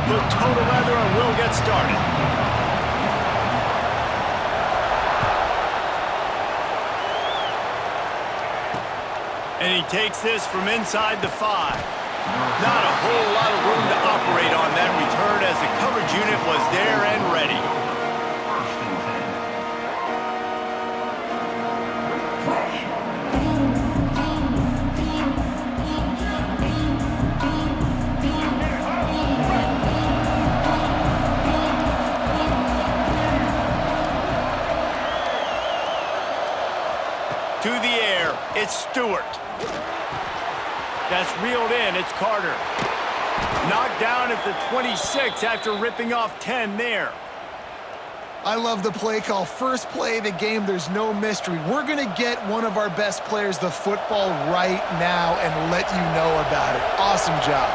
put toe to leather and we'll get started. And he takes this from inside the 5. Not a whole lot of room to operate on that return as the coverage unit was there and ready. To the air, it's Stewart. That's reeled in, it's Carter. Knocked down at the 26 after ripping off 10 there. I love the play call. First play of the game, there's no mystery. We're going to get one of our best players the football right now and let you know about it. Awesome job.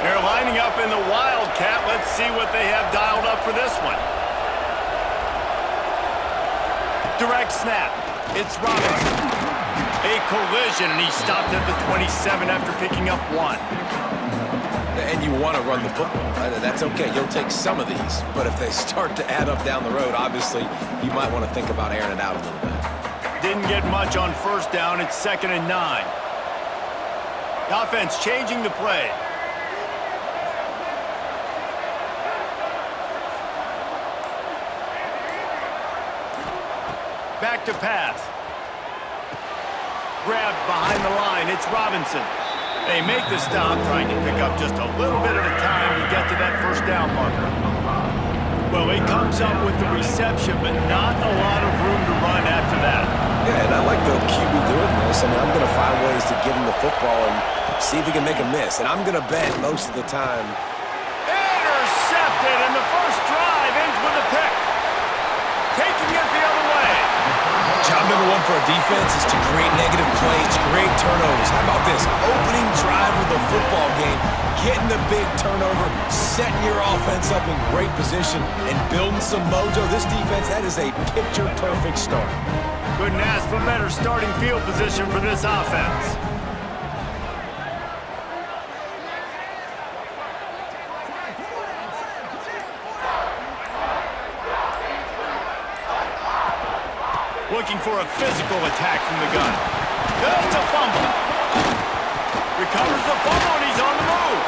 They're lining up in the Wildcat. Let's see what they have dialed up for this one. Direct snap. It's Robinson. A collision, and he stopped at the 27 after picking up 1. And you want to run the football, right? That's okay. You'll take some of these. But if they start to add up down the road, obviously, you might want to think about airing it out a little bit. Didn't get much on first down. It's 2nd and 9. The offense changing the play. Back to pass. Grabbed behind the line. It's Robinson. They make the stop, trying to pick up just a little bit at a time to get to that first down marker. Well, he comes up with the reception, but not a lot of room to run after that. Yeah, and I like the QB doing this. I mean, I'm going to find ways to get him the football and see if he can make a miss. And I'm going to bet most of the time. Intercepted, and the first drive ends with a pick. Taking it the other way. Job number 1 for a defense is to create negative plays, to create turnovers. How about this? Opening drive of the football game, getting the big turnover, setting your offense up in great position, and building some mojo. This defense, that is a picture-perfect start. Couldn't ask for better starting field position for this offense. Looking for a physical attack from the gun. That's a fumble. Recovers the fumble, and he's on the move.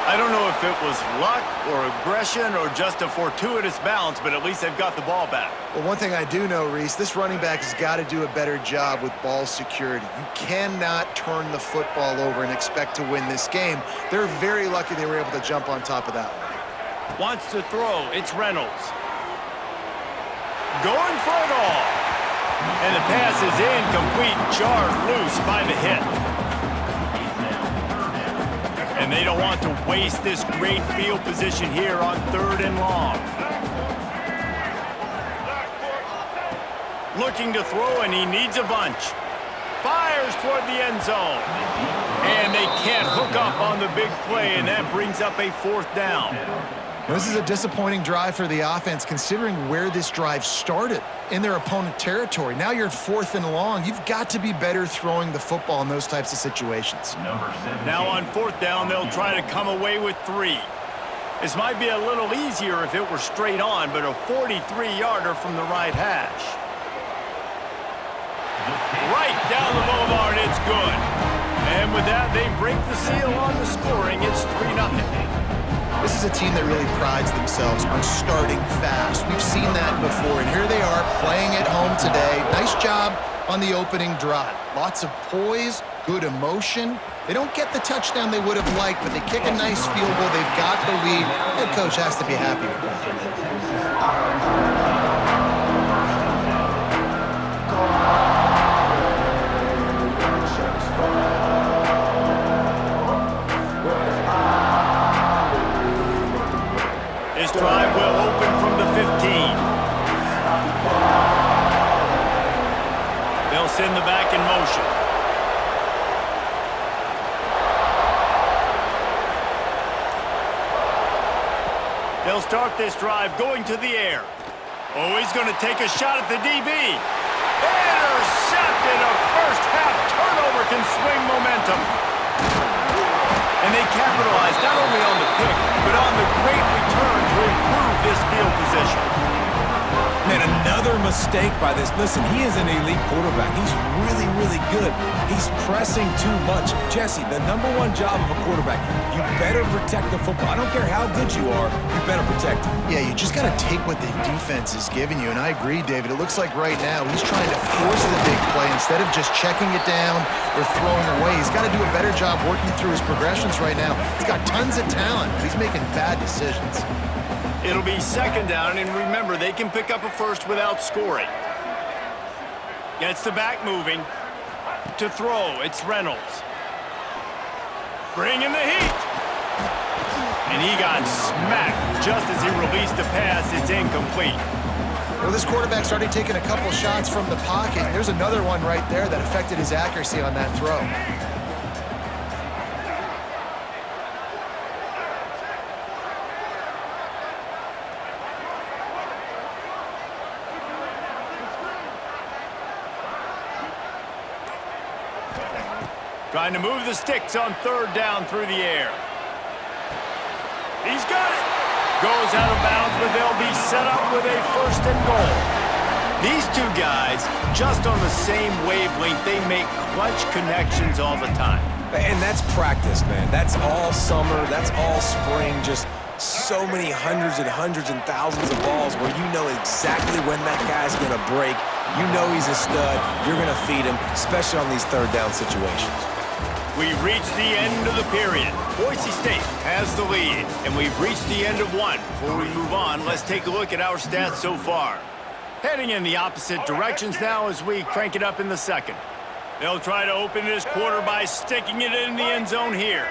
I don't know if it was luck or aggression or just a fortuitous bounce, but at least they've got the ball back. Well, one thing I do know, Reese, this running back has got to do a better job with ball security. You cannot turn the football over and expect to win this game. They're very lucky they were able to jump on top of that one. Wants to throw. It's Reynolds. Going for it all. And the pass is incomplete, jarred loose by the hit. And they don't want to waste this great field position here on 3rd and long. Looking to throw, and he needs a bunch. Fires toward the end zone. And they can't hook up on the big play, and that brings up a 4th down. This is a disappointing drive for the offense, considering where this drive started in their opponent territory. Now you're at 4th and long. You've got to be better throwing the football in those types of situations. Now on 4th down, they'll try to come away with 3. This might be a little easier if it were straight on, but a 43-yarder from the right hash. Right down the boulevard, it's good. And with that, they break the seal on the scoring. It's 3-0. This is a team that really prides themselves on starting fast. We've seen that before, and here they are playing at home today. Nice job on the opening drive. Lots of poise, good emotion. They don't get the touchdown they would have liked, but they kick a nice field goal. They've got the lead. Head coach has to be happy with that. This drive will open from the 15. They'll send the back in motion. They'll start this drive going to the air. Oh, he's going to take a shot at the DB. Intercepted. A first-half turnover can swing momentum. And And they capitalized not only on the pick, but on the great return to improve this field position. Man, another mistake by this. Listen, he is an elite quarterback. He's really, really good. He's pressing too much. Jesse, the #1 job of a quarterback, you better protect the football. I don't care how good you are, you better protect it. Yeah, you just got to take what the defense is giving you, and I agree, David. It looks like right now he's trying to force the big play instead of just checking it down or throwing away. He's got to do a better job working through his progressions right now. He's got tons of talent, but he's making bad decisions. It'll be second down, and remember, they can pick up a first without scoring. Gets the back moving. To throw, it's Reynolds. Bringing the heat. And he got smacked just as he released the pass. It's incomplete. Well, this quarterback started taking a couple shots from the pocket. There's another one right there that affected his accuracy on that throw. Trying to move the sticks on third down through the air. He's got it. Goes out of bounds, but they'll be set up with a 1st and goal. These two guys, just on the same wavelength, they make clutch connections all the time. And that's practice, man. That's all summer. That's all spring. Just so many hundreds and thousands of balls where you know exactly when that guy's going to break. You know he's a stud. You're going to feed him, especially on these third down situations. We've reached the end of the period. Boise State has the lead, and we've reached the end of one. Before we move on, let's take a look at our stats so far. Heading in the opposite directions now as we crank it up in the second. They'll try to open this quarter by sticking it in the end zone here.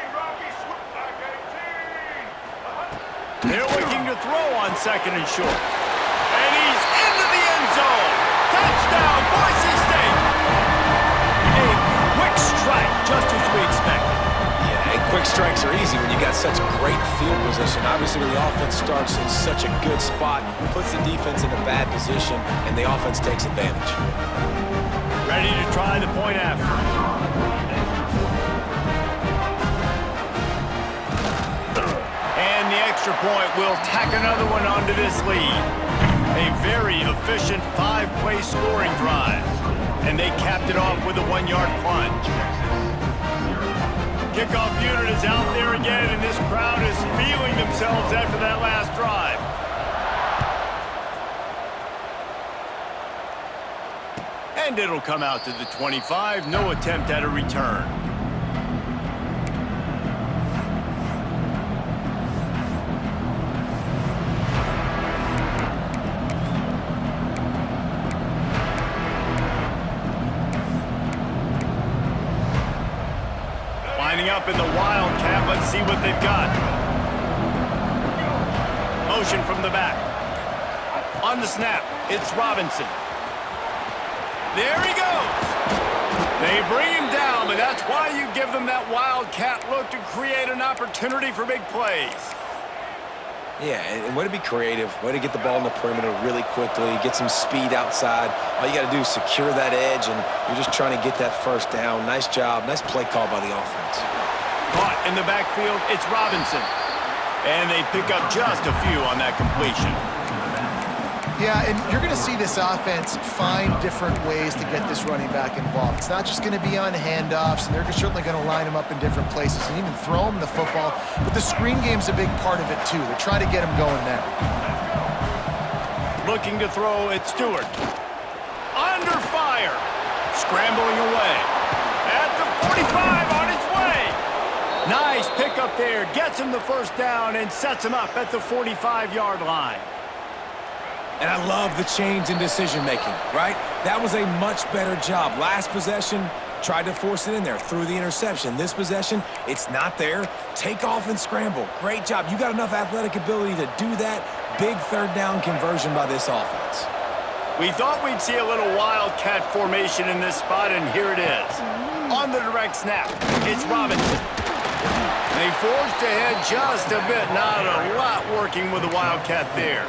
They're looking to throw on 2nd and short. And he's into the end zone. Touchdown, Boise State. A quick strike, just as we expected. Yeah, and quick strikes are easy when you got such great field position. Obviously, when the offense starts in such a good spot, puts the defense in a bad position, and the offense takes advantage. Ready to try the point after. And the extra point will tack another one onto this lead. A very efficient 5-play scoring drive. And they capped it off with a 1-yard plunge. Kickoff unit is out there again, and this crowd is feeling themselves after that last drive. And it'll come out to the 25. No attempt at a return. Up in the Wildcat. Let's see what they've got. Motion from the back. On the snap, it's Robinson. There he goes. They bring him down, but that's why you give them that Wildcat look to create an opportunity for big plays. Yeah, and way to be creative, way to get the ball in the perimeter really quickly, get some speed outside. All you got to do is secure that edge, and you're just trying to get that 1st down. Nice job, nice play call by the offense. Caught in the backfield, it's Robinson. And they pick up just a few on that completion. Yeah, and you're going to see this offense find different ways to get this running back involved. It's not just going to be on handoffs, and they're certainly going to line him up in different places and even throw him the football. But the screen game's a big part of it, too. They try to get him going there. Looking to throw, it's Stewart. Under fire. Scrambling away. At the 45, on his way. Nice pickup there. Gets him the 1st down and sets him up at the 45-yard line. And I love the change in decision-making, right? That was a much better job. Last possession, tried to force it in there, threw the interception. This possession, it's not there. Take off and scramble. Great job. You got enough athletic ability to do that. Big 3rd down conversion by this offense. We thought we'd see a little Wildcat formation in this spot, and here it is. On the direct snap, it's Robinson. They forged ahead just a bit. Not a lot working with the Wildcat there.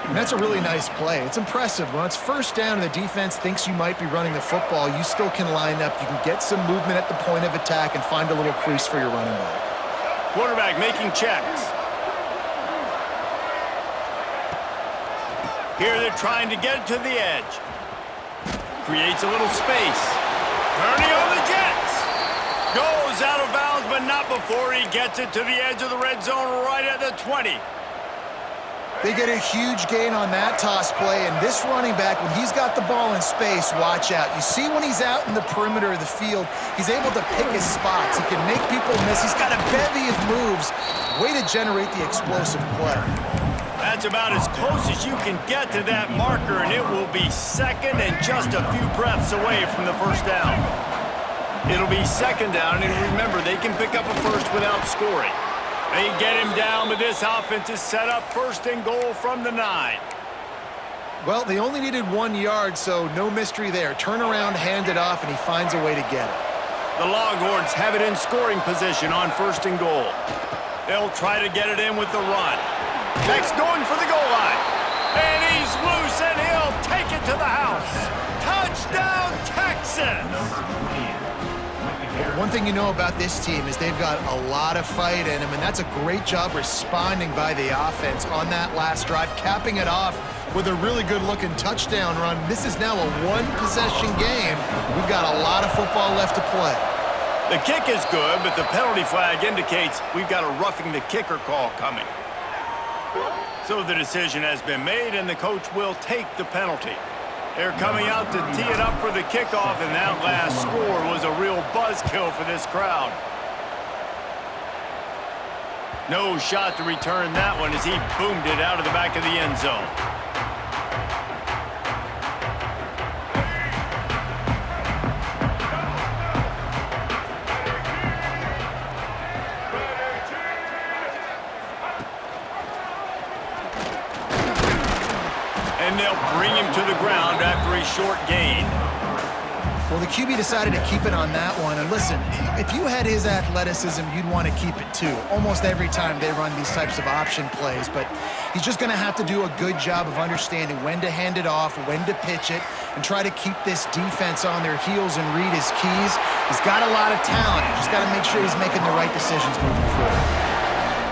And that's a really nice play. It's impressive. When it's first down and the defense thinks you might be running the football, you still can line up. You can get some movement at the point of attack and find a little crease for your running back. Quarterback making checks. Here they're trying to get it to the edge. Creates a little space. Turning on the Jets. Goes out of bounds, but not before he gets it to the edge of the red zone right at the 20. They get a huge gain on that toss play, and this running back, when he's got the ball in space, watch out. You see when he's out in the perimeter of the field, he's able to pick his spots. He can make people miss. He's got a bevy of moves. Way to generate the explosive play. That's about as close as you can get to that marker, and it will be second and just a few breaths away from the first down. It'll be second down, and remember, they can pick up a first without scoring. They get him down, but this offense is set up first and goal from the 9. Well, they only needed 1 yard, so no mystery there. Turn around, hand it off, and he finds a way to get it. The Longhorns have it in scoring position on first and goal. They'll try to get it in with the run. Next going for the goal line. And he's loose, and he'll take it to the house. Touchdown, Texas! One thing you know about this team is they've got a lot of fight in them, and that's a great job responding by the offense on that last drive, capping it off with a really good-looking touchdown run. This is now a one-possession game. We've got a lot of football left to play. The kick is good, but the penalty flag indicates we've got a roughing the kicker call coming. So the decision has been made, and the coach will take the penalty. They're coming out to tee it up for the kickoff, and that last score was a real buzzkill for this crowd. No shot to return that one as he boomed it out of the back of the end zone. And they'll bring him to the ground after a short gain. Well, the QB decided to keep it on that one. And listen, if you had his athleticism, you'd want to keep it too. Almost every time they run these types of option plays. But he's just going to have to do a good job of understanding when to hand it off, when to pitch it, and try to keep this defense on their heels and read his keys. He's got a lot of talent. Just got to make sure he's making the right decisions moving forward.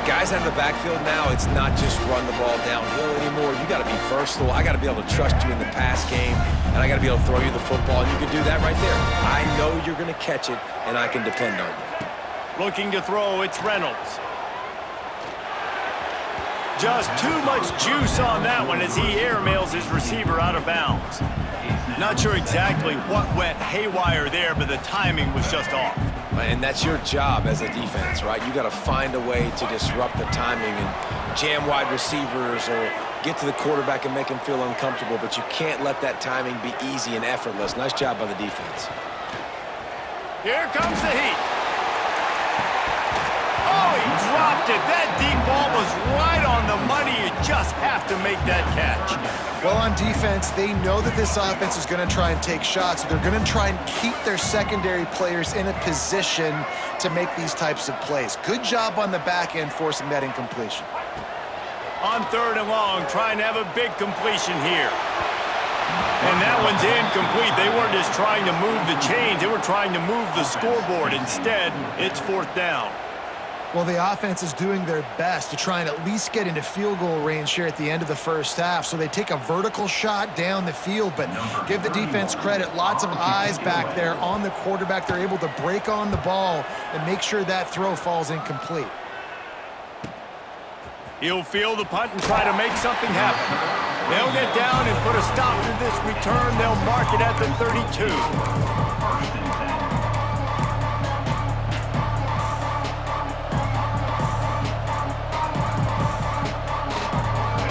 Guys out of the backfield now, it's not just run the ball downhill anymore. You got to be versatile. I got to be able to trust you in the pass game, and I got to be able to throw you the football, and you can do that right there. I know you're going to catch it, and I can depend on you. Looking to throw, it's Reynolds. Just too much juice on that one as he airmails his receiver out of bounds. Not sure exactly what went haywire there, but the timing was just off. And that's your job as a defense, right? You got to find a way to disrupt the timing and jam wide receivers or get to the quarterback and make him feel uncomfortable, but you can't let that timing be easy and effortless. Nice job by the defense. Here comes the heat. Oh, he dropped it. That deep ball was right on the money. You just have to make that catch. Well, on defense, they know that this offense is going to try and take shots. They're going to try and keep their secondary players in a position to make these types of plays. Good job on the back end forcing that incompletion. On third and long, trying to have a big completion here. And that one's incomplete. They weren't just trying to move the chains. They were trying to move the scoreboard. Instead, it's fourth down. Well, the offense is doing their best to try and at least get into field goal range here at the end of the first half. So they take a vertical shot down the field, but give the defense credit. Lots of eyes back there on the quarterback. They're able to break on the ball and make sure that throw falls incomplete. He'll field the punt and try to make something happen. They'll get down and put a stop to this return. They'll mark it at the 32.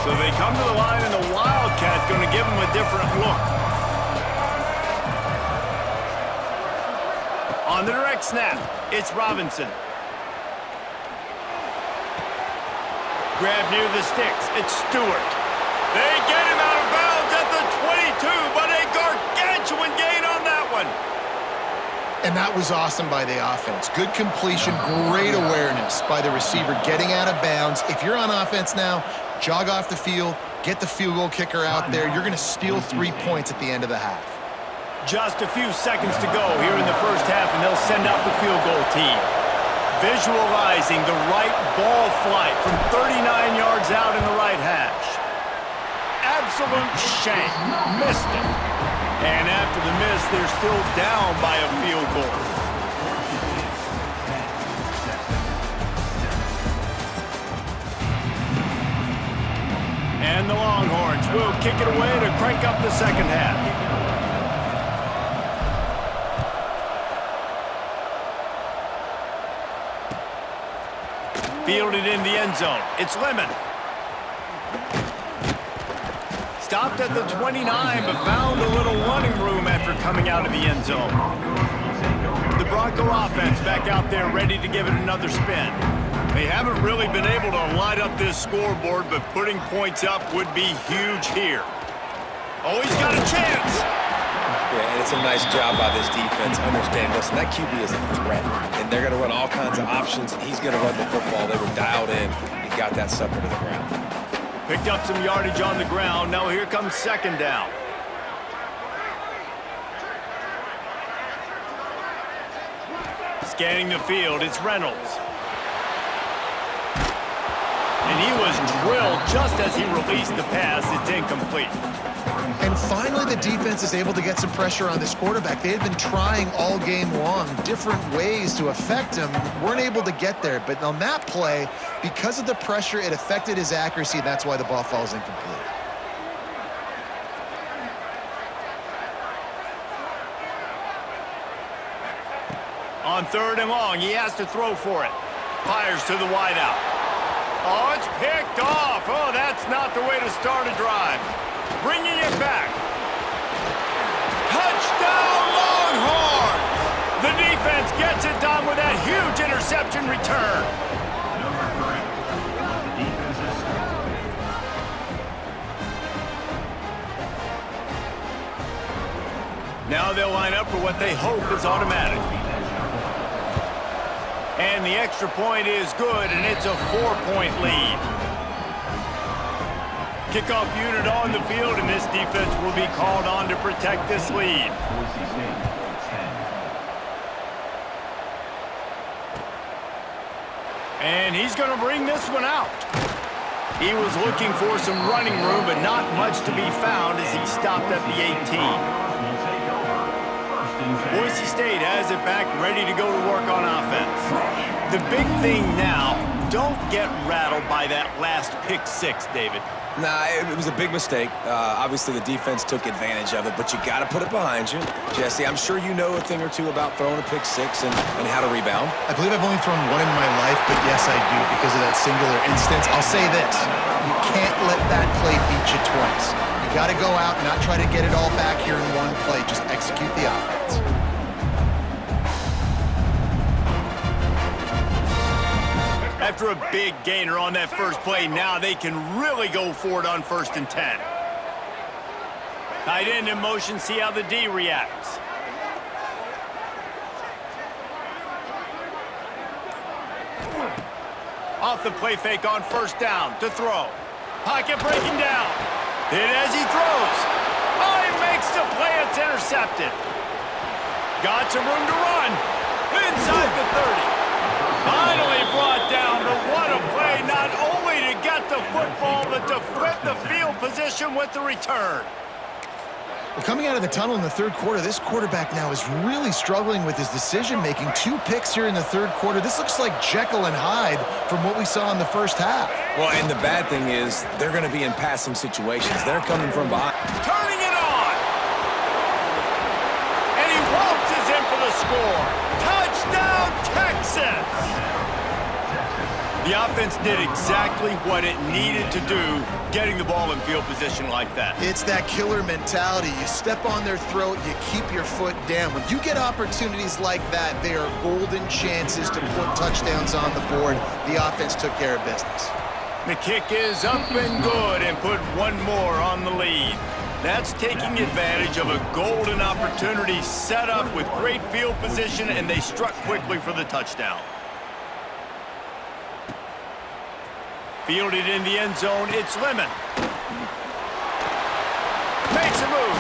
So they come to the line, and the Wildcat going to give them a different look. On the direct snap, it's Robinson. Grab near the sticks, it's Stewart. They get him out of bounds at the 22, but a gargantuan gain on that one. And that was awesome by the offense. Good completion, great awareness by the receiver getting out of bounds. If you're on offense now, jog off the field, get the field goal kicker out there. You're going to steal 3 points at the end of the half. Just a few seconds to go here in the first half, and they'll send out the field goal team. Visualizing the right ball flight from 39 yards out in the right hash. Absolute shame. Missed it. And after the miss, they're still down by a field goal. And the Longhorns will kick it away to crank up the second half. Fielded in the end zone. It's Lemon. Stopped at the 29, but found a little running room after coming out of the end zone. The Bronco offense back out there ready to give it another spin. They haven't really been able to light up this scoreboard, but putting points up would be huge here. Oh, he's got a chance. Yeah, and it's a nice job by this defense. Understand, listen, that QB is a threat, and they're going to run all kinds of options, and he's going to run the football. They were dialed in and got that sucker to the ground. Picked up some yardage on the ground. Now here comes second down. Scanning the field, it's Reynolds. And he was drilled just as he released the pass. It's incomplete. And finally, the defense is able to get some pressure on this quarterback. They had been trying all game long different ways to affect him. Weren't able to get there. But on that play, because of the pressure, it affected his accuracy, and that's why the ball falls incomplete. On third and long, he has to throw for it. Fires to the wideout. Oh, it's picked off. Oh, that's not the way to start a drive. Bringing it back. Touchdown, Longhorns! The defense gets it done with that huge interception return. Now they'll line up for what they hope is automatic. And the extra point is good, and it's a 4-point lead. Kickoff unit on the field, and this defense will be called on to protect this lead. And he's going to bring this one out. He was looking for some running room, but not much to be found as he stopped at the 18. Boise State has it back, ready to go to work on offense. The big thing now, don't get rattled by that last pick six, David. Nah, it was a big mistake. Obviously, the defense took advantage of it, but you got to put it behind you. Jesse, I'm sure you know a thing or two about throwing a pick six and how to rebound. I believe I've only thrown one in my life, but yes, I do, because of that singular instance. I'll say this. You can't let that play beat you twice. You got to go out and not try to get it all back here in one play. Just execute the offense. After a big gainer on that first play, now they can really go for it on 1st and 10. Tight end in motion, see how the D reacts. Off the play fake on 1st down to throw. Pocket breaking down. Hit as he throws. Oh, he makes the play. It's intercepted. Got some room to run. Inside the 30. Finally brought down, but what a play, not only to get the football, but to flip the field position with the return. Well, coming out of the tunnel in the third quarter, this quarterback now is really struggling with his decision-making. 2 picks here in the third quarter. This looks like Jekyll and Hyde from what we saw in the first half. Well, and the bad thing is they're going to be in passing situations. They're coming from behind. Turning it on. And he waltzes in for the score. Touchdown, Texas! The offense did exactly what it needed to do, getting the ball in field position like that. It's that killer mentality. You step on their throat, you keep your foot down. When you get opportunities like that, they are golden chances to put touchdowns on the board. The offense took care of business. The kick is up and good and put one more on the lead. That's taking advantage of a golden opportunity set up with great field position, and they struck quickly for the touchdown. Fielded in the end zone, it's Lemon. Makes a move.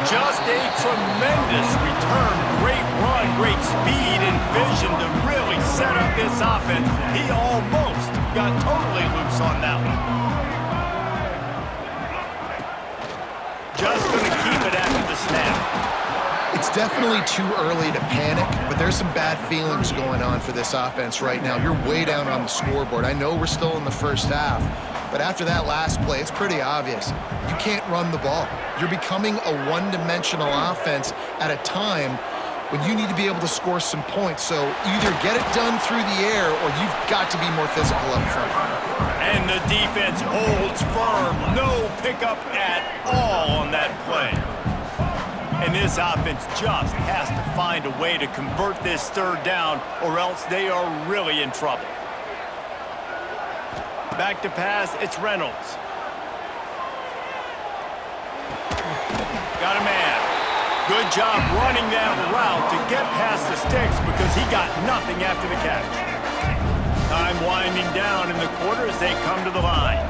Just a tremendous return. Great run, great speed and vision to really set up this offense. He almost got totally loose on that one. Just going to keep it after the snap. It's definitely too early to panic, but there's some bad feelings going on for this offense right now. You're way down on the scoreboard. I know we're still in the first half, but after that last play, it's pretty obvious. You can't run the ball. You're becoming a one-dimensional offense at a time when you need to be able to score some points. So either get it done through the air or you've got to be more physical up front. And the defense holds firm. No pickup at all on that play. And this offense just has to find a way to convert this third down or else they are really in trouble. Back to pass, it's Reynolds. Got a man. Good job running that route to get past the sticks because he got nothing after the catch. Time winding down in the quarter as they come to the line.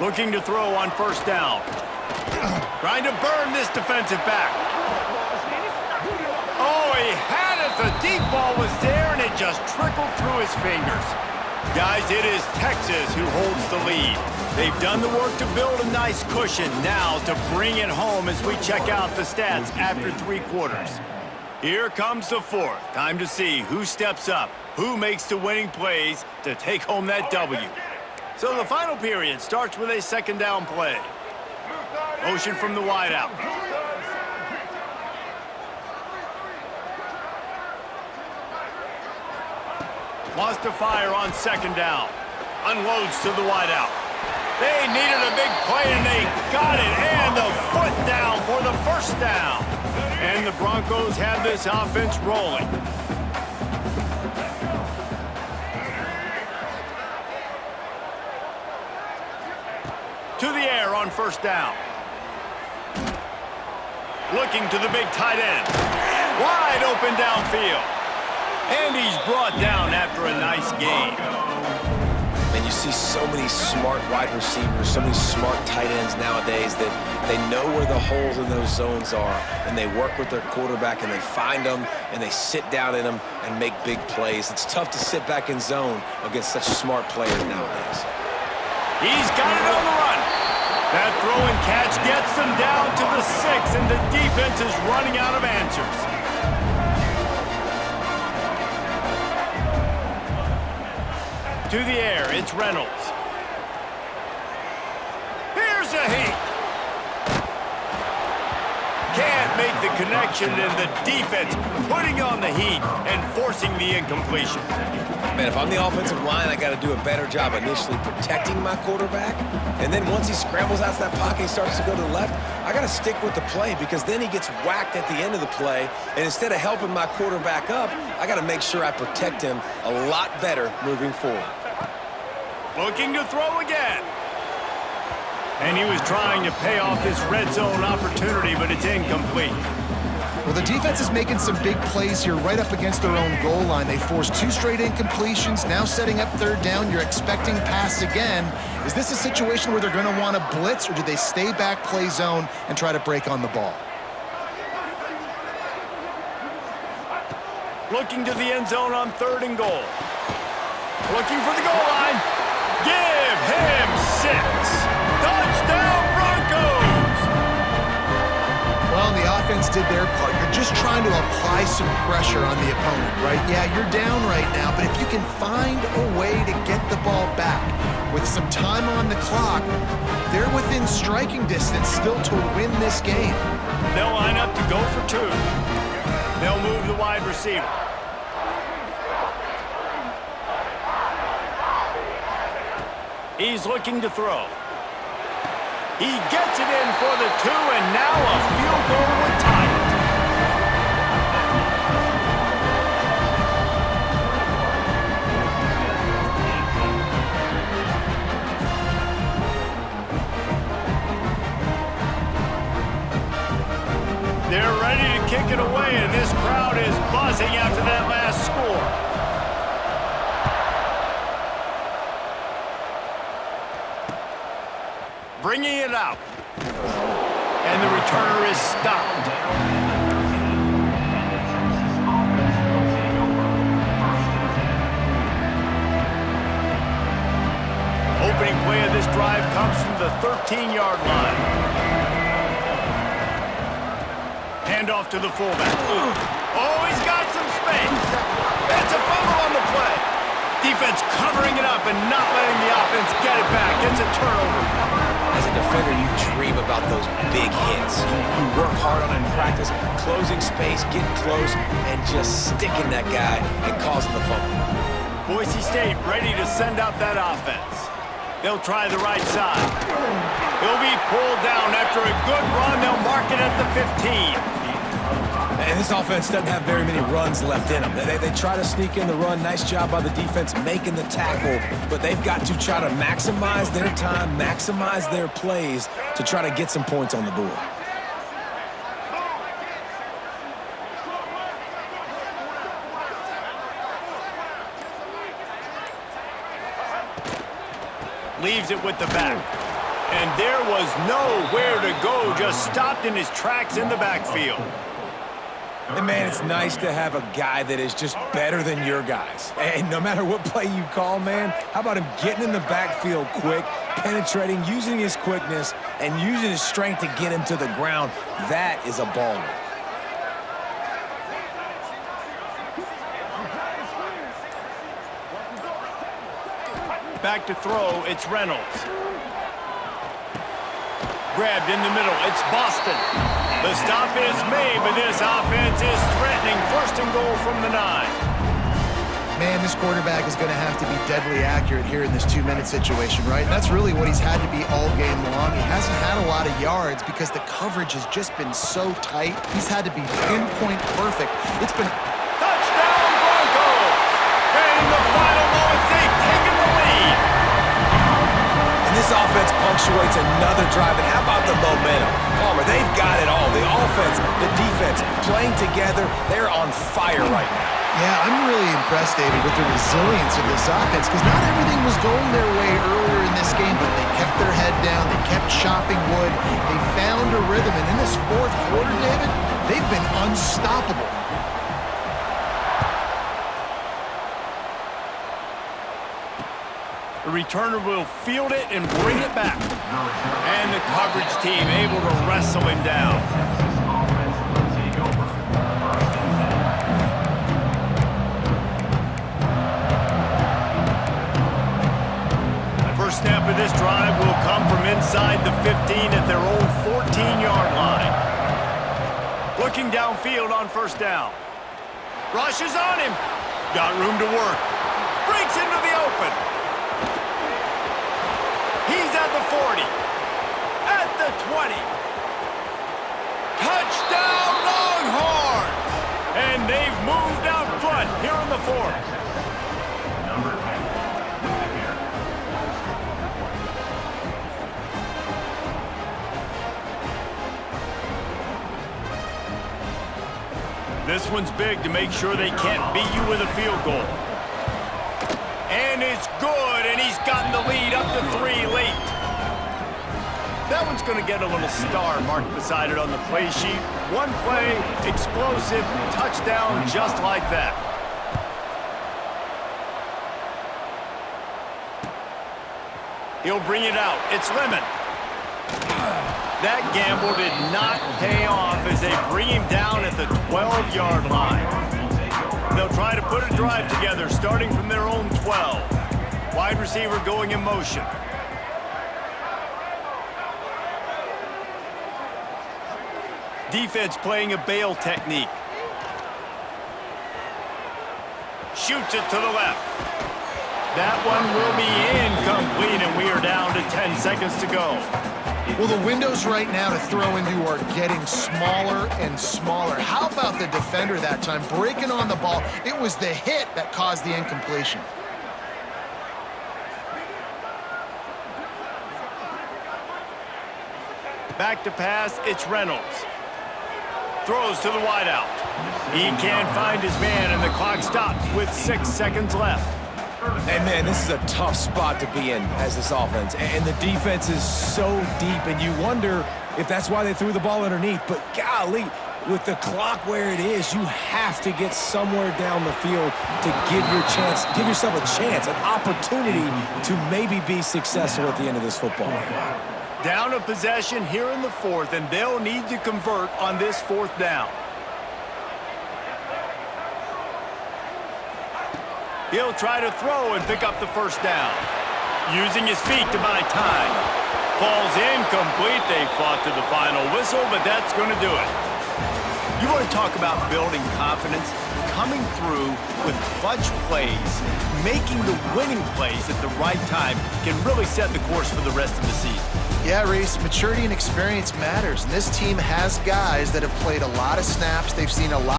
Looking to throw on first down. Trying to burn this defensive back. Oh, he had it. The deep ball was there, and it just trickled through his fingers. Guys, it is Texas who holds the lead. They've done the work to build a nice cushion. Now to bring it home as we check out the stats after 3 quarters. Here comes the fourth. Time to see who steps up, who makes the winning plays to take home that W. So the final period starts with a second down play. Motion from the wideout. Wants to fire on second down. Unloads to the wideout. They needed a big play and they got it. And the foot down for the first down. And the Broncos have this offense rolling. To the air on first down. Looking to the big tight end. Wide open downfield. And he's brought down after a nice game. And you see so many smart wide receivers, so many smart tight ends nowadays that they know where the holes in those zones are, and they work with their quarterback, and they find them, and they sit down in them and make big plays. It's tough to sit back in zone against such smart players nowadays. He's got it on the run. That throw and catch gets them down to the 6, and the defense is running out of answers. To the air, it's Reynolds. Here's a heat. Can't make the connection, and the defense putting on the heat and forcing the incompletion. Man, if I'm the offensive line, I got to do a better job initially protecting my quarterback. And then once he scrambles out of that pocket and starts to go to the left, I got to stick with the play because then he gets whacked at the end of the play. And instead of helping my quarterback up, I got to make sure I protect him a lot better moving forward. Looking to throw again. And he was trying to pay off this red zone opportunity, but it's incomplete. Well, the defense is making some big plays here right up against their own goal line. They forced 2 straight incompletions, now setting up third down. You're expecting pass again. Is this a situation where they're going to want to blitz, or do they stay back, play zone, and try to break on the ball? Looking to the end zone on 3rd and goal. Looking for the goal line. Give him 6. Touchdown, Broncos! Well, the offense did their part. You're just trying to apply some pressure on the opponent, right? Yeah, you're down right now, but if you can find a way to get the ball back with some time on the clock, they're within striking distance still to win this game. They'll line up to go for 2. They'll move the wide receiver. He's looking to throw. He gets it in for the 2, and now a field goal would tie it. They're ready to kick it away, and this crowd is buzzing after that last score. Bringing it out. And the returner is stopped. Opening play of this drive comes from the 13-yard line. Handoff to the fullback. Oh, he's got some space. It's a fumble on the play. Defense covering it up and not letting the offense get it back. It's a turnover. As a defender, you dream about those big hits. You work hard on it in practice, closing space, getting close, and just sticking that guy and causing the fumble. Boise State ready to send out that offense. They'll try the right side. He'll be pulled down after a good run. They'll mark it at the 15. And this offense doesn't have very many runs left in them. They try to sneak in the run. Nice job by the defense making the tackle, but they've got to try to maximize their time, maximize their plays to try to get some points on the board. Leaves it with the back. And there was nowhere to go, just stopped in his tracks in the backfield. And, man, it's nice to have a guy that is just better than your guys. And no matter what play you call, man, how about him getting in the backfield quick, penetrating, using his quickness, and using his strength to get him to the ground? That is a baller. Back to throw, it's Reynolds. Grabbed in the middle, it's Boston. The stop is made, but this offense is threatening. First and goal from the 9. Man, this quarterback is going to have to be deadly accurate here in this 2-minute situation, right? And that's really what he's had to be all game long. He hasn't had a lot of yards because the coverage has just been so tight. He's had to be pinpoint perfect. It's been... Touchdown, Broncos! And in the final moments, they've taken the lead. And this offense punctuates another drive. And how about the momentum? Palmer, they've got it all. The offense, the defense, playing together. They're on fire right now. Yeah, I'm really impressed, David, with the resilience of this offense because not everything was going their way earlier in this game, but they kept their head down. They kept chopping wood. They found a rhythm. And in this fourth quarter, David, they've been unstoppable. The returner will field it and bring it back. And the coverage team able to wrestle him down. First snap of this drive will come from inside the 15 at their own 14-yard line. Looking downfield on first down. Rushes on him. Got room to work. Breaks into the open. He's at the 40, at the 20. Touchdown, Longhorns! And they've moved out front here in the 4th. This one's big to make sure they can't beat you with a field goal. And it's good, and he's gotten the lead up to 3 late. That one's going to get a little star marked beside it on the play sheet. One play, explosive, touchdown just like that. He'll bring it out. It's Lemon. That gamble did not pay off as they bring him down at the 12-yard line. They'll try to put a drive together starting from their own 12. Wide receiver going in motion. Defense playing a bail technique. Shoots it to the left. That one will be incomplete, and we are down to 10 seconds to go. Well, the windows right now to throw into are getting smaller and smaller. How about the defender that time breaking on the ball? It was the hit that caused the incompletion. Back to pass, it's Reynolds. throws to the wideout. He can't find his man, and the clock stops with 6 seconds left. And, man, this is a tough spot to be in as this offense. And the defense is so deep, and you wonder if that's why they threw the ball underneath. But, golly, with the clock where it is, you have to get somewhere down the field to give yourself a chance, an opportunity to maybe be successful at the end of this football game. Down a possession here in the fourth, and they'll need to convert on this fourth down. He'll try to throw and pick up the first down. Using his feet to buy time. Falls incomplete. They fought to the final whistle, but that's going to do it. You want to talk about building confidence? Coming through with clutch plays, making the winning plays at the right time can really set the course for the rest of the season. Yeah, Reese, maturity and experience matters. And this team has guys that have played a lot of snaps. They've seen a lot.